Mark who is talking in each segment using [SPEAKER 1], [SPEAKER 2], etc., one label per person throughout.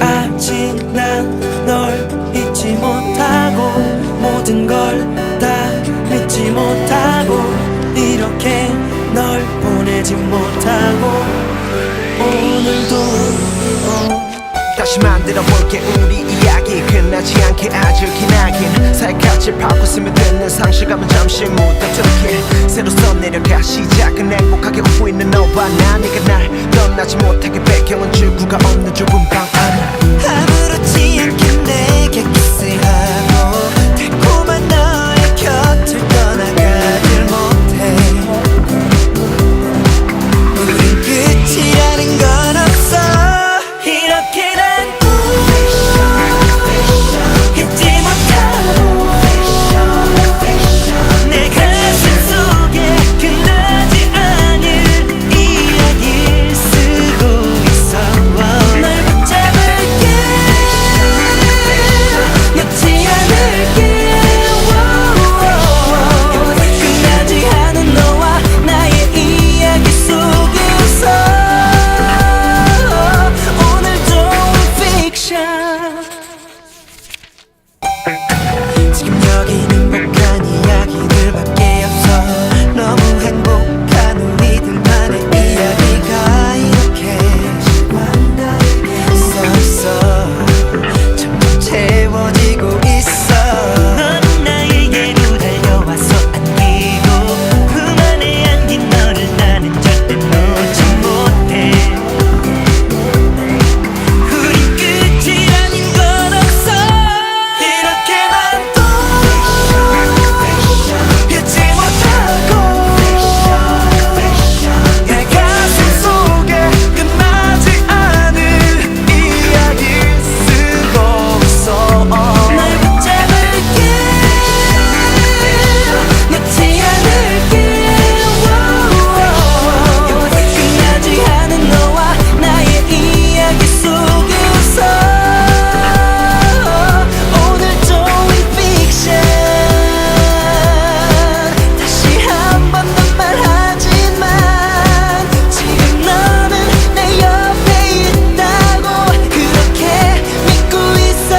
[SPEAKER 1] 아직 난 널 잊지 못하고 모든 걸 다 믿지 못하고 이렇게 널 보내지 못하고 오늘도
[SPEAKER 2] 다시 만들어볼게 우리 이야기 끝나지 않게 아주 기나긴 살갗을 파고 스며 듣는 상실감은 잠시 묻어두길 새로 써내려가 시작은 행복하게 웃고 있는 너와 나 네가 날 떠나지 못하게 배경은 출구가 없는 좁은 방 안에
[SPEAKER 1] 아무렇지 않게 내게 키스하고 달콤한 너의 곁을 떠나가질 못해 우린 끝이라는 건 없어 이렇게 난 잊지 못하고 내 가슴 속에 끝나지 않은 이야기를 쓰고 있어 널 붙잡을게 놓지 않을게 끝나지 않은 너와 나의 이야기 속에서 오늘도 픽션 지금 여기는 행복한 이야기들밖에 없어 너무 행복한 우리들만의 이야기가 이렇게 써있어 점점 채워지고 있어 넌 나에게로 달려와서 안기고 품 안에 안긴 너를 나는 절대 놓지 못해 우리 끝이라는 건 없어 이렇게 난 또 잊지 못하고 내 가슴 속에 끝나지 않은 이야기 쓰고 있어 널 붙잡을게 놓지 않을게 끝나지 않은 너와 나의 이야기 속에서 오늘도 픽션 다시 한 번 더 말하지만 지금 너는 내 옆에 있다고 그렇게 믿고 있어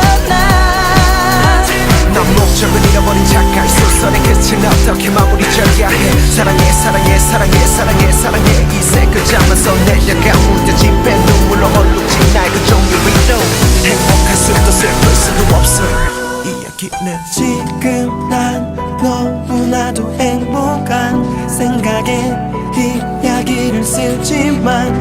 [SPEAKER 2] 넌 목적을 잃어버린 작가의 소설의 끝은 어떻게 마무리 져야 해 사랑해 사랑해 사랑해 사랑해 사랑해 이세 글자만 써내려가 무뎌진 배 눈물로 얼룩진 나의 그 종류 위로 행복할 수도 슬플 수도 없어 이야기는
[SPEAKER 1] 지금 난 너무나도 행복한 생각에 이야기를 쓰지만